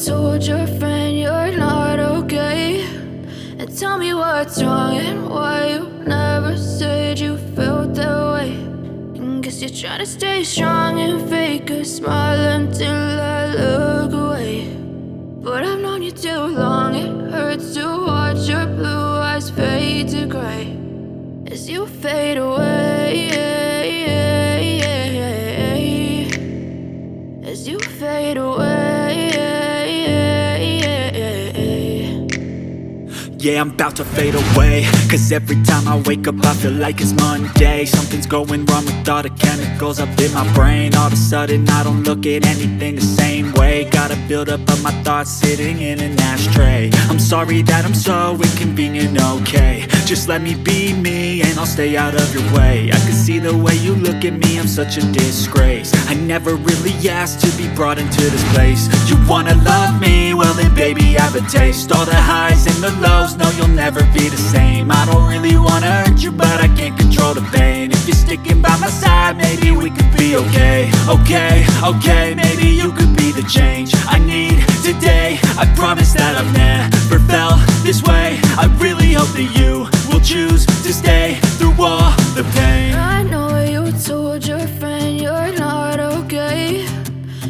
told your friend you're not okay, and tell me what's wrong and why you never said you felt that way. And guess you're trying to stay strong and fake a smile until I look away. But I've known you too long, it hurts to watch your blue eyes fade to gray as you fade away, as you fade away. Yeah, I'm about to fade away, cause every time I wake up I feel like it's Monday. Something's going wrong with all the chemicals up in my brain. All of a sudden I don't look at anything the same way. Gotta build up of my thoughts sitting in an ashtray. I'm sorry that I'm so inconvenient, okay. Just let me be me and I'll stay out of your way. I can see the way you look at me, I'm such a disgrace. I never really asked to be brought into this place. You wanna love me? Well then baby have a taste. All the highs and the lows, no you'll never be the same. I don't really wanna hurt you but I can't control the pain. If you're sticking by my side maybe we could be okay. Okay, maybe you could be the change I need today. I promise that I've never felt this way. I really hope that you will choose to stay through all the pain. I know you told your friend you're not okay,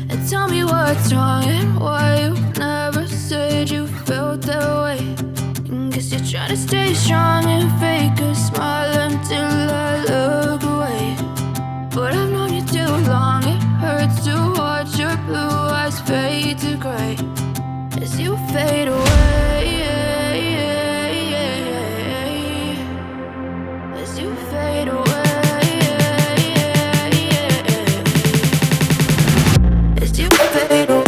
and tell me what's wrong and why you never said you felt that way. And guess you're trying to stay strong and fake a smile until I look away. But I've known you too long, it hurts to watch your blue eyes fade to gray as you fade away, as you fade away, as you fade away.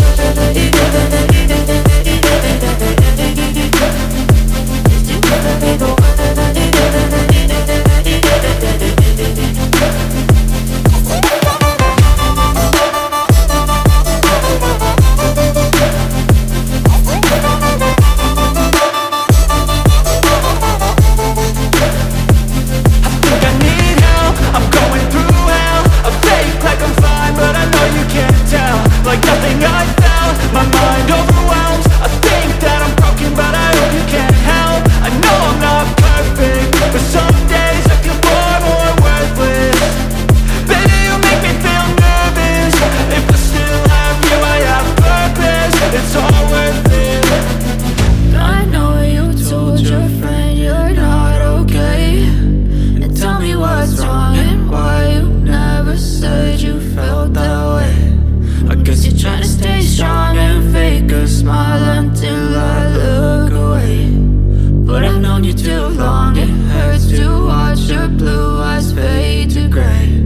Like nothing I felt, my mind overwhelmed. I think that I'm broken but I hope you can't help. I know I'm not perfect, but some days I feel far more worthless. Baby, you make me feel nervous. If I still have you, I have purpose. It's all worth it. I know you told your friend you're not okay, and tell me what's wrong and why you never said you felt that way. I guess you're trying to stay strong and fake a smile until I look away. But I've known you too long, it hurts to watch your blue eyes fade to gray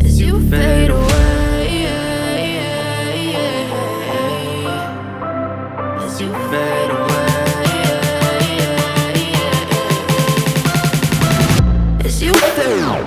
as you fade away, as you fade away, as you fade away.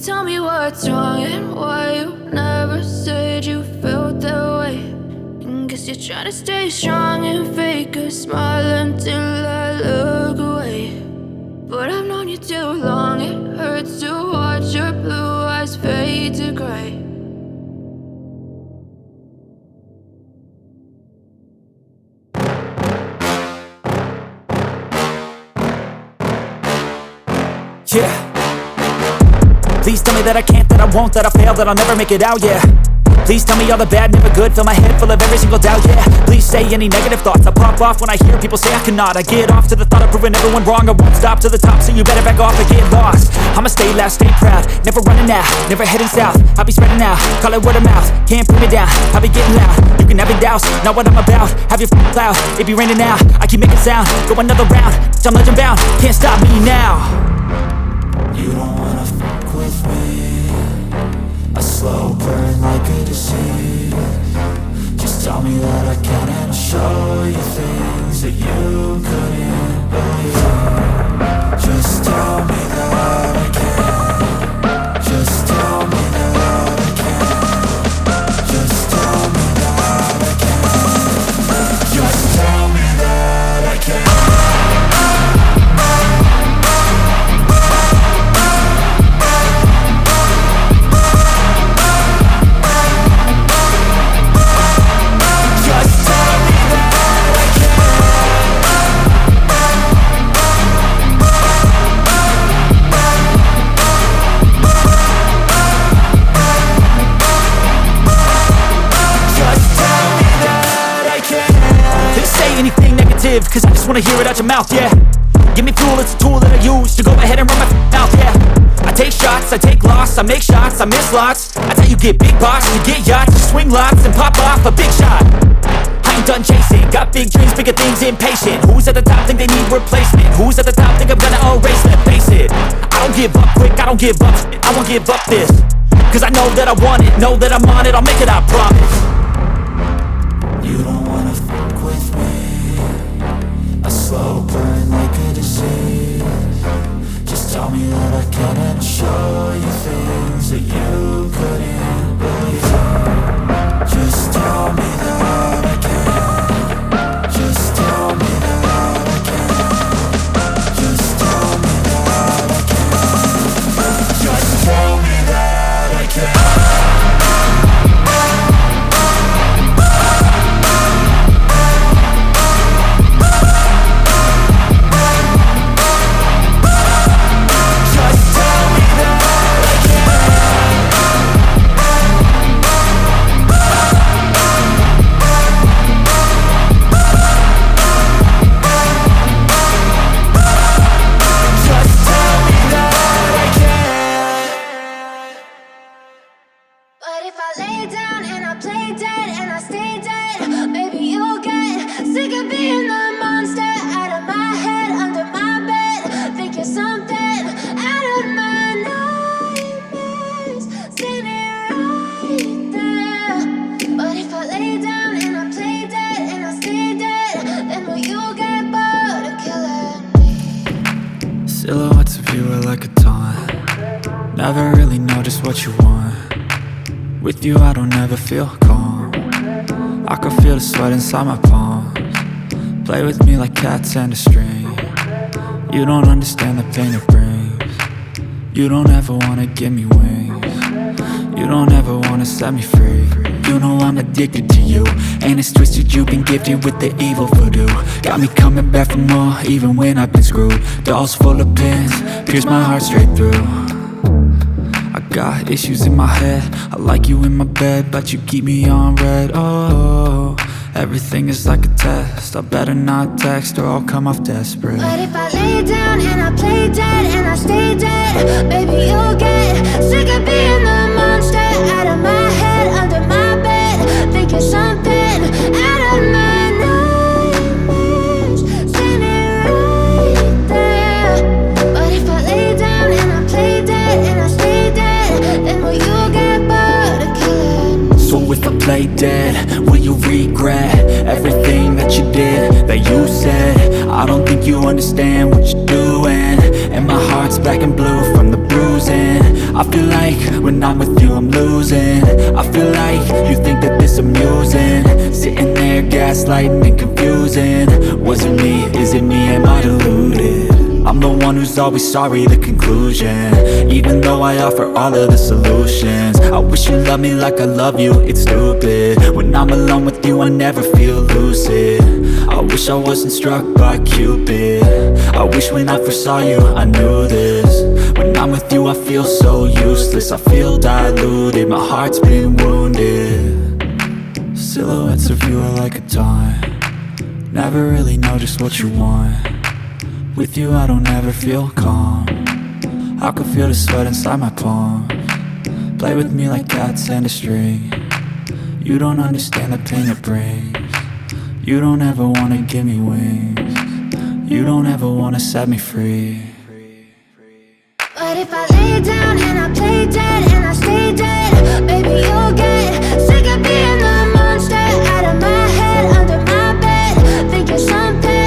Tell me what's wrong and why you never said you felt that way. And guess you're trying to stay strong and fake a smile until I look away. But I've known you too long, it hurts to watch your blue eyes fade to gray. Yeah. Please tell me that I can't, that I won't, that I fail, that I'll never make it out, yeah. Please tell me all the bad, never good, fill my head full of every single doubt, yeah. Please say any negative thoughts, I pop off when I hear people say I cannot. I get off to the thought of proving everyone wrong, I won't stop to the top, so you better back off and get lost. I'ma stay loud, stay proud, never running out, never heading south. I'll be spreading out, call it word of mouth, can't put me down, I'll be getting loud. You can have your doubts, not what I'm about, have your f***ing cloud, it be raining now. I keep making sound, go another round, I'm legend bound, can't stop me now. You don't wanna fuck with me, a slow burn like a disease. Just tell me that I can and I'll show you things that you couldn't believe. Just tell me that I can. Just tell me that I can. Just tell me that I can. Just tell me that I can. Cause I just wanna hear it out your mouth, yeah. Give me fuel, it's a tool that I use to go ahead and run my mouth, yeah. I take shots, I take loss, I make shots, I miss lots. That's how you get big boss, you get yachts, you swing lots and pop off a big shot. I ain't done chasing, got big dreams, bigger things, impatient. Who's at the top think they need replacement? Who's at the top think I'm gonna erase them? Face it, I don't give up quick, I don't give up shit, I won't give up this. Cause I know that I want it, know that I'm on it, I'll make it, I promise. You don't wanna fuck with me. A slow burn like a disease. Just tell me that I can and I'll show you things that you couldn't believe. Just tell me that I can. Just tell me that I can. Just tell me that I can. Just tell me that I can. Silhouettes of you are like a taunt. Never really know just what you want. With you I don't ever feel calm. I can feel the sweat inside my palms. Play with me like cats and a string. You don't understand the pain it brings. You don't ever wanna give me wings. You don't ever wanna set me free. You know I'm addicted to you, and it's twisted, you've been gifted with the evil voodoo. Got me coming back for more, even when I've been screwed. Dolls full of pins, pierce my heart straight through. I got issues in my head, I like you in my bed, but you keep me on red, oh. Everything is like a test, I better not text or I'll come off desperate. But if I lay down and I play dead and I stay dead, baby you'll get sick of being the monster out of my head, under my bed, thinking something out of my nightmares, standing right there. But if I lay down and I play dead and I stay dead, then will you get bored of killing me? So if I play dead, will you regret everything that you did, that you said? I don't think you understand what you're doing, and my heart's black and blue from the bruising. I feel like when I'm with you I'm losing. I feel like you think that this amusing, sitting there gaslighting and confusing. Was it me? Is it me? Am I deluded? I'm the one who's always sorry, the conclusion. Even though I offer all of the solutions, I wish you loved me like I love you, it's stupid. When I'm alone with you I never feel lucid. I wish I wasn't struck by Cupid. I wish when I first saw you I knew this. When I'm with you I feel so useless, I feel diluted, my heart's been wounded. Silhouettes of you are like a taunt. Never really know just what you want. With you I don't ever feel calm. I can feel the sweat inside my palms. Play with me like cats and a string. You don't understand the pain it brings. You don't ever wanna give me wings. You don't ever wanna set me free. But if I lay down and I play dead and I stay dead, baby you'll get sick of being the monster out of my head, under my bed, thinking something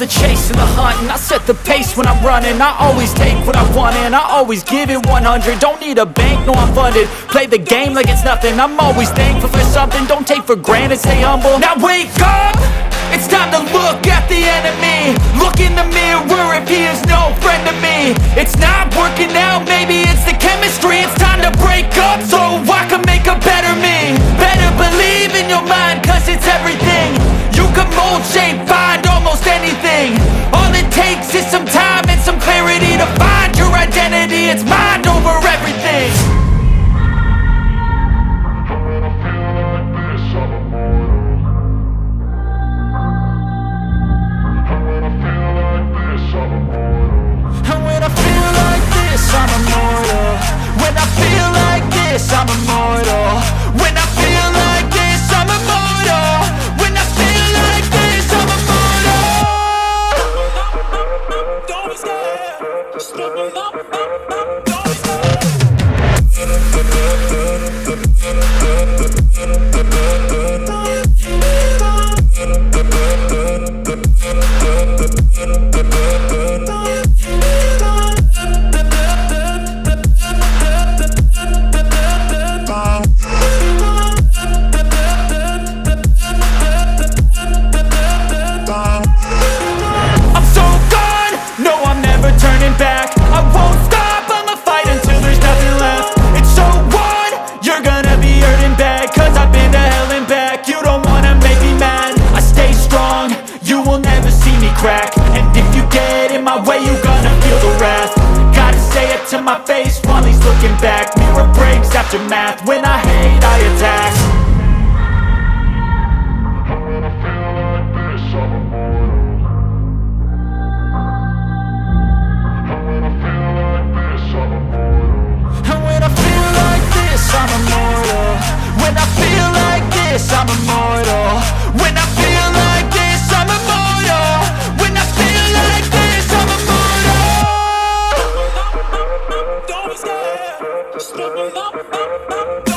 the chase and the hunt, and I set the pace when I'm running. I always take what I want and I always give it 100. Don't need a bank, no I'm funded. Play the game like it's nothing. I'm always thankful for something. Don't take for granted, stay humble. Now wake up! It's time to look at the enemy. Look in the mirror if he is no friend to me. It's not working out, maybe it's the chemistry. It's time to break up so I can make a better me. Better believe in your mind, cause it's everything. You can mold, shape, find almost anything. All it takes is some time and some clarity to find your identity. It's mind over everything. I'm immortal. When I feel like this, I'm immortal. When I feel like this, I'm immortal. When I feel like this, I'm immortal. Don't be scared. Just open up. Don't be back. I won't stop, I'ma fight until there's nothing left. It's so on, you're gonna be hurting bad, cause I've been to hell and back. You don't wanna make me mad, I stay strong, you will never see me crack. And if you get in my way, you're gonna feel the wrath. Gotta say it to my face while he's looking back. Mirror breaks after math, when I hate I attack. I'm immortal. When I feel like this, I'm immortal. When I feel like this, I'm immortal. When I feel like this, I'm immortal. Don't be scared. Just open up.